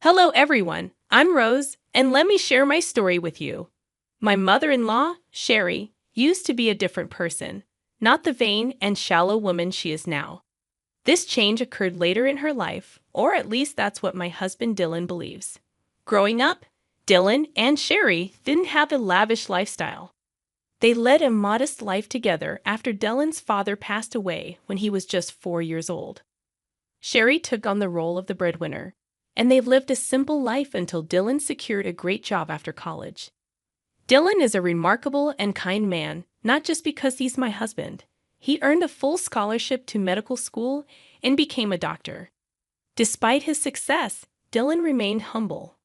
Hello, everyone. I'm Rose, and let me share my story with you. My mother-in-law, Sherry, used to be a different person, not the vain and shallow woman she is now. This change occurred later in her life, or at least that's what my husband Dylan believes. Growing up, Dylan and Sherry didn't have a lavish lifestyle. They led a modest life together after Dylan's father passed away when he was just 4 years old. Sherry took on the role of the breadwinner, and they've lived a simple life until Dylan secured a great job after college. Dylan is a remarkable and kind man, not just because he's my husband. He earned a full scholarship to medical school and became a doctor. Despite his success, Dylan remained humble.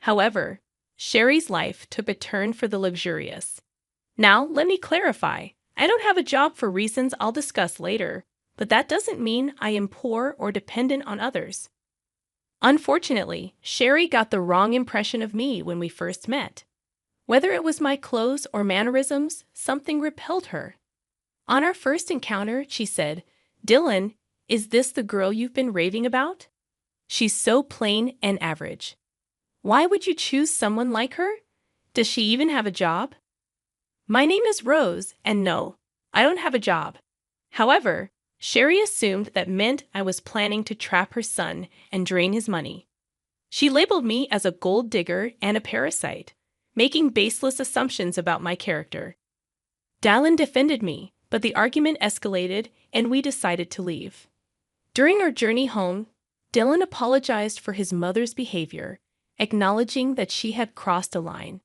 However, Sherry's life took a turn for the luxurious. Now, let me clarify. I don't have a job for reasons I'll discuss later, but that doesn't mean I am poor or dependent on others. Unfortunately, Sherry got the wrong impression of me when we first met. Whether it was my clothes or mannerisms, something repelled her. On our first encounter, she said, "Dylan, is this the girl you've been raving about? She's so plain and average. Why would you choose someone like her? Does she even have a job?" My name is Rose, and no, I don't have a job. However, Sherry assumed that meant I was planning to trap her son and drain his money. She labeled me as a gold digger and a parasite, making baseless assumptions about my character. Dylan defended me, but the argument escalated and we decided to leave. During our journey home, Dylan apologized for his mother's behavior, acknowledging that she had crossed a line.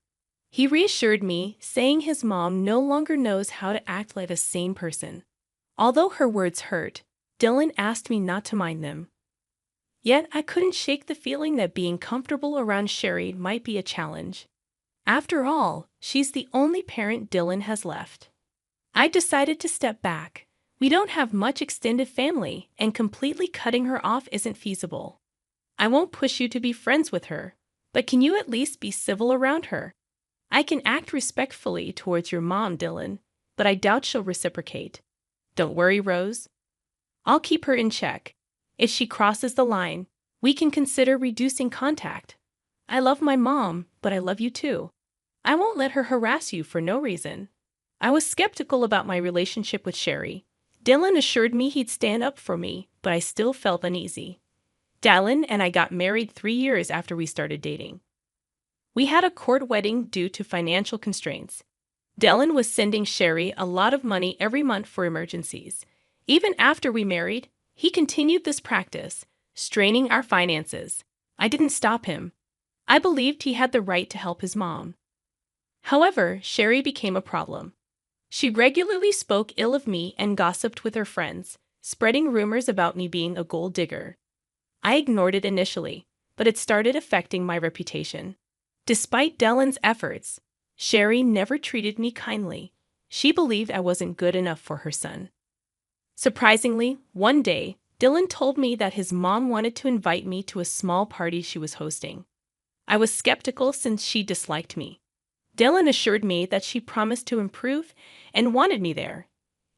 He reassured me, saying his mom no longer knows how to act like a sane person. Although her words hurt, Dylan asked me not to mind them. Yet I couldn't shake the feeling that being comfortable around Sherry might be a challenge. After all, she's the only parent Dylan has left. I decided to step back. We don't have much extended family, and completely cutting her off isn't feasible. I won't push you to be friends with her, but can you at least be civil around her? I can act respectfully towards your mom, Dylan, but I doubt she'll reciprocate. Don't worry, Rose. I'll keep her in check. If she crosses the line, we can consider reducing contact. I love my mom, but I love you too. I won't let her harass you for no reason. I was skeptical about my relationship with Sherry. Dylan assured me he'd stand up for me, but I still felt uneasy. Dylan and I got married 3 years after we started dating. We had a court wedding due to financial constraints. Dylan was sending Sherry a lot of money every month for emergencies. Even after we married, he continued this practice, straining our finances. I didn't stop him. I believed he had the right to help his mom. However, Sherry became a problem. She regularly spoke ill of me and gossiped with her friends, spreading rumors about me being a gold digger. I ignored it initially, but it started affecting my reputation. Despite Dylan's efforts, Sherry never treated me kindly. She believed I wasn't good enough for her son. Surprisingly, one day, Dylan told me that his mom wanted to invite me to a small party she was hosting. I was skeptical since she disliked me. Dylan assured me that she promised to improve and wanted me there.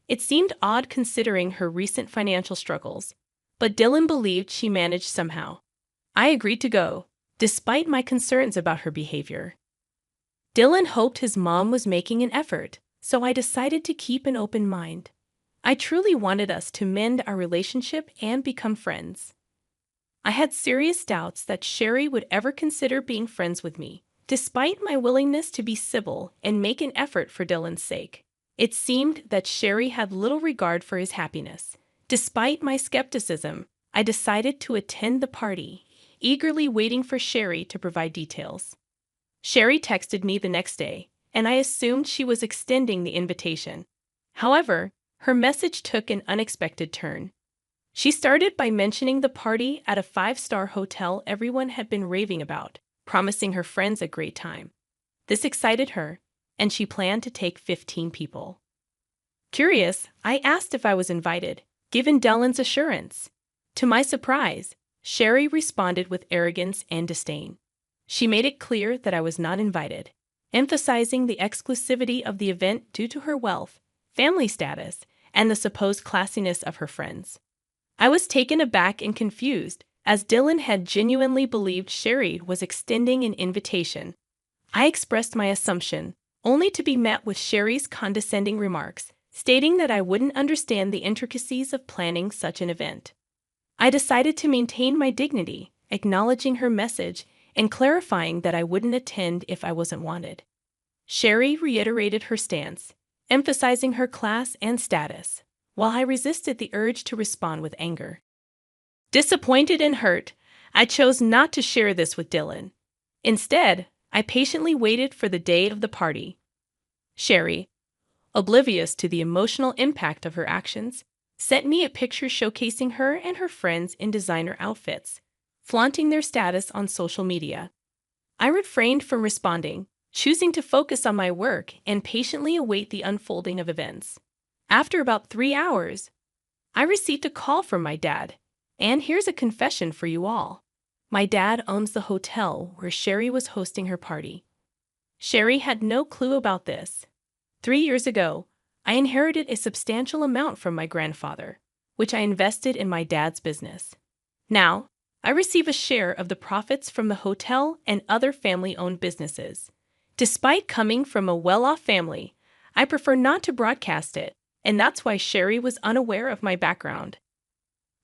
It seemed odd considering her recent financial struggles, but Dylan believed she managed somehow. I agreed to go, despite my concerns about her behavior. Dylan hoped his mom was making an effort, so I decided to keep an open mind. I truly wanted us to mend our relationship and become friends. I had serious doubts that Sherry would ever consider being friends with me, despite my willingness to be civil and make an effort for Dylan's sake. It seemed that Sherry had little regard for his happiness. Despite my skepticism, I decided to attend the party, eagerly waiting for Sherry to provide details. Sherry texted me the next day, and I assumed she was extending the invitation. However, her message took an unexpected turn. She started by mentioning the party at a 5-star hotel everyone had been raving about, promising her friends a great time. This excited her, and she planned to take 15 people. Curious, I asked if I was invited, given Dylan's assurance. To my surprise, Sherry responded with arrogance and disdain. She made it clear that I was not invited, emphasizing the exclusivity of the event due to her wealth, family status, and the supposed classiness of her friends. I was taken aback and confused, as Dylan had genuinely believed Sherry was extending an invitation. I expressed my assumption, only to be met with Sherry's condescending remarks, stating that I wouldn't understand the intricacies of planning such an event. I decided to maintain my dignity, acknowledging her message and clarifying that I wouldn't attend if I wasn't wanted. Sherry reiterated her stance, emphasizing her class and status, while I resisted the urge to respond with anger. Disappointed and hurt, I chose not to share this with Dylan. Instead, I patiently waited for the day of the party. Sherry, oblivious to the emotional impact of her actions, sent me a picture showcasing her and her friends in designer outfits, flaunting their status on social media. I refrained from responding, choosing to focus on my work and patiently await the unfolding of events. After about 3 hours, I received a call from my dad, and here's a confession for you all. My dad owns the hotel where Sherry was hosting her party. Sherry had no clue about this. 3 years ago, I inherited a substantial amount from my grandfather, which I invested in my dad's business. Now, I receive a share of the profits from the hotel and other family-owned businesses. Despite coming from a well-off family, I prefer not to broadcast it, and that's why Sherry was unaware of my background.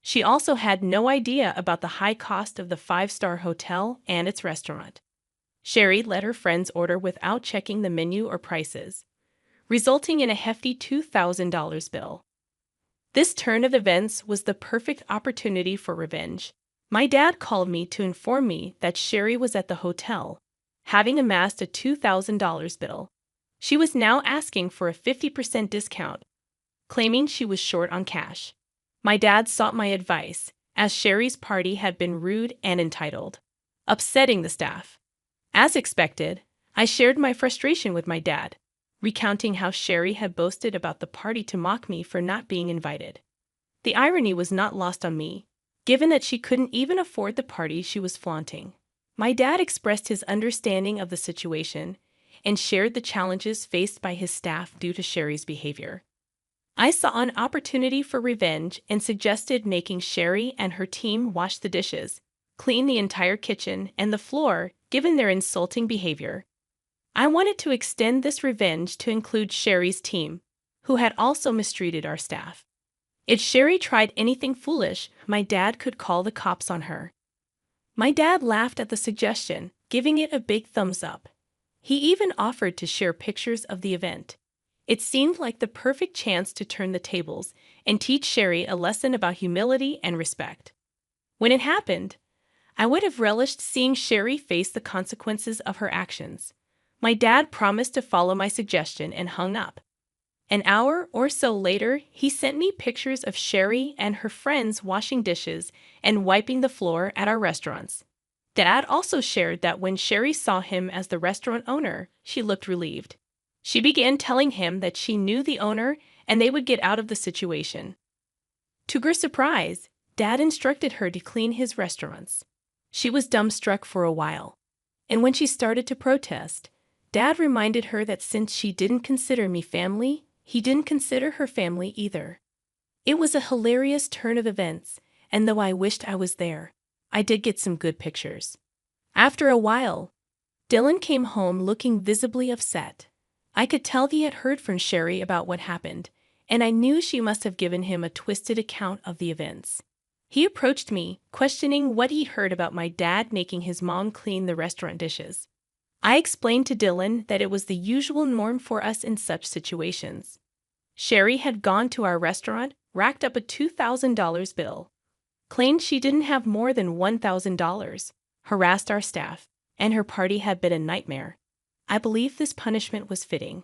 She also had no idea about the high cost of the 5-star hotel and its restaurant. Sherry let her friends order without checking the menu or prices, resulting in a hefty $2,000 bill. This turn of events was the perfect opportunity for revenge. My dad called me to inform me that Sherry was at the hotel, having amassed a $2,000 bill. She was now asking for a 50% discount, claiming she was short on cash. My dad sought my advice, as Sherry's party had been rude and entitled, upsetting the staff. As expected, I shared my frustration with my dad, recounting how Sherry had boasted about the party to mock me for not being invited. The irony was not lost on me, given that she couldn't even afford the party she was flaunting. My dad expressed his understanding of the situation and shared the challenges faced by his staff due to Sherry's behavior. I saw an opportunity for revenge and suggested making Sherry and her team wash the dishes, clean the entire kitchen and the floor, given their insulting behavior. I wanted to extend this revenge to include Sherry's team, who had also mistreated our staff. If Sherry tried anything foolish, my dad could call the cops on her. My dad laughed at the suggestion, giving it a big thumbs up. He even offered to share pictures of the event. It seemed like the perfect chance to turn the tables and teach Sherry a lesson about humility and respect. When it happened, I would have relished seeing Sherry face the consequences of her actions. My dad promised to follow my suggestion and hung up. An hour or so later, he sent me pictures of Sherry and her friends washing dishes and wiping the floor at our restaurants. Dad also shared that when Sherry saw him as the restaurant owner, she looked relieved. She began telling him that she knew the owner and they would get out of the situation. To her surprise, Dad instructed her to clean his restaurants. She was dumbstruck for a while, and when she started to protest, Dad reminded her that since she didn't consider me family, he didn't consider her family either. It was a hilarious turn of events, and though I wished I was there, I did get some good pictures. After a while, Dylan came home looking visibly upset. I could tell he had heard from Sherry about what happened, and I knew she must have given him a twisted account of the events. He approached me, questioning what he heard about my dad making his mom clean the restaurant dishes. I explained to Dylan that it was the usual norm for us in such situations. Sherry had gone to our restaurant, racked up a $2,000 bill, claimed she didn't have more than $1,000, harassed our staff, and her party had been a nightmare. I believe this punishment was fitting.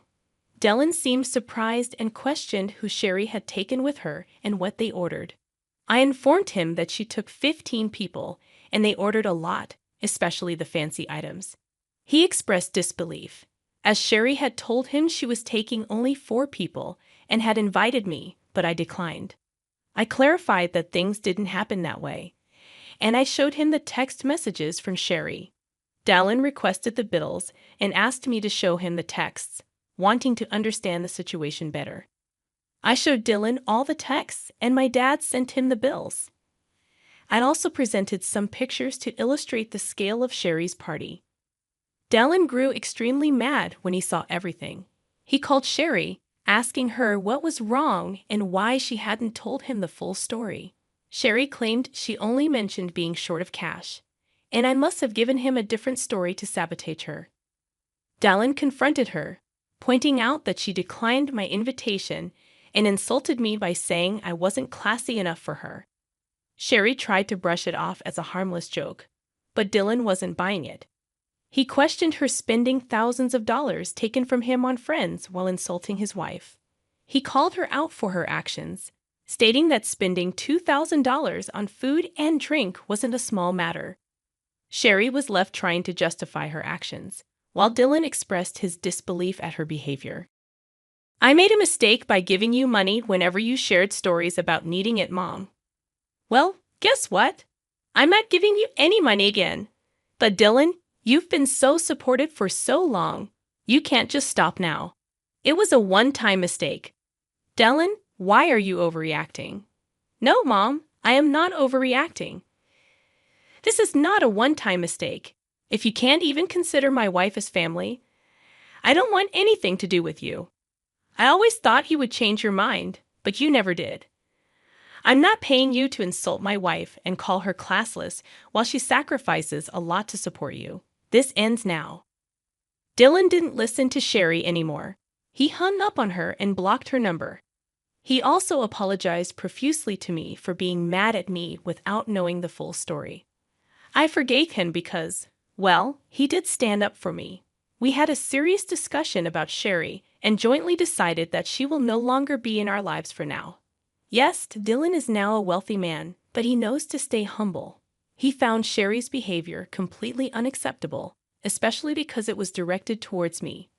Dylan seemed surprised and questioned who Sherry had taken with her and what they ordered. I informed him that she took 15 people, and they ordered a lot, especially the fancy items. He expressed disbelief, as Sherry had told him she was taking only 4 people and had invited me, but I declined. I clarified that things didn't happen that way, and I showed him the text messages from Sherry. Dylan requested the bills and asked me to show him the texts, wanting to understand the situation better. I showed Dylan all the texts, and my dad sent him the bills. I also presented some pictures to illustrate the scale of Sherry's party. Dylan grew extremely mad when he saw everything. He called Sherry, asking her what was wrong and why she hadn't told him the full story. Sherry claimed she only mentioned being short of cash, and I must have given him a different story to sabotage her. Dylan confronted her, pointing out that she declined my invitation and insulted me by saying I wasn't classy enough for her. Sherry tried to brush it off as a harmless joke, but Dylan wasn't buying it. He questioned her spending thousands of dollars taken from him on friends while insulting his wife. He called her out for her actions, stating that spending $2,000 on food and drink wasn't a small matter. Sherry was left trying to justify her actions, while Dylan expressed his disbelief at her behavior. I made a mistake by giving you money whenever you shared stories about needing it, Mom. Well, guess what? I'm not giving you any money again. But Dylan, you've been so supportive for so long. You can't just stop now. It was a one-time mistake. Dylan, why are you overreacting? No, Mom, I am not overreacting. This is not a one-time mistake. If you can't even consider my wife as family, I don't want anything to do with you. I always thought you would change your mind, but you never did. I'm not paying you to insult my wife and call her classless while she sacrifices a lot to support you. This ends now. Dylan didn't listen to Sherry anymore. He hung up on her and blocked her number. He also apologized profusely to me for being mad at me without knowing the full story. I forgave him because, well, he did stand up for me. We had a serious discussion about Sherry and jointly decided that she will no longer be in our lives for now. Yes, Dylan is now a wealthy man, but he knows to stay humble. He found Sherry's behavior completely unacceptable, especially because it was directed towards me.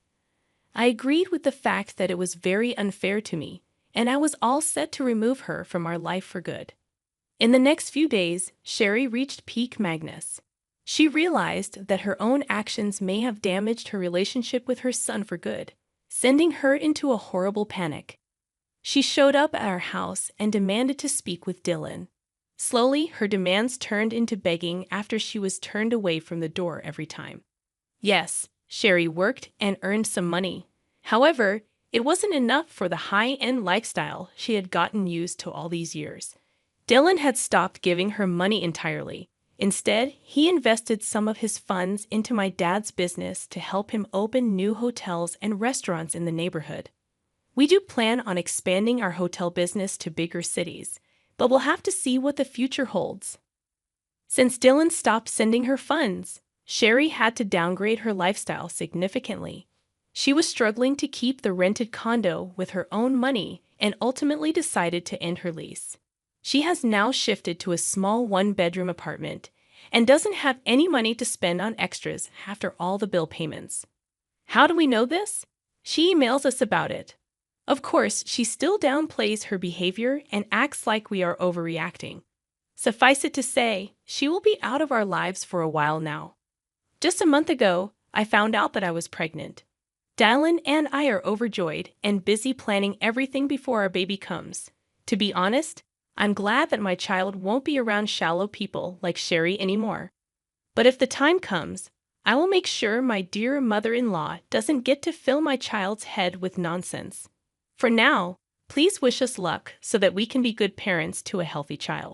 I agreed with the fact that it was very unfair to me, and I was all set to remove her from our life for good. In the next few days, Sherry reached peak madness. She realized that her own actions may have damaged her relationship with her son for good, sending her into a horrible panic. She showed up at our house and demanded to speak with Dylan. Slowly, her demands turned into begging after she was turned away from the door every time. Yes, Sherry worked and earned some money. However, it wasn't enough for the high-end lifestyle she had gotten used to all these years. Dylan had stopped giving her money entirely. Instead, he invested some of his funds into my dad's business to help him open new hotels and restaurants in the neighborhood. We do plan on expanding our hotel business to bigger cities, but we'll have to see what the future holds. Since Dylan stopped sending her funds, Sherry had to downgrade her lifestyle significantly. She was struggling to keep the rented condo with her own money and ultimately decided to end her lease. She has now shifted to a small one-bedroom apartment and doesn't have any money to spend on extras after all the bill payments. How do we know this? She emails us about it. Of course, she still downplays her behavior and acts like we are overreacting. Suffice it to say, she will be out of our lives for a while now. Just a month ago, I found out that I was pregnant. Dylan and I are overjoyed and busy planning everything before our baby comes. To be honest, I'm glad that my child won't be around shallow people like Sherry anymore. But if the time comes, I will make sure my dear mother-in-law doesn't get to fill my child's head with nonsense. For now, please wish us luck so that we can be good parents to a healthy child.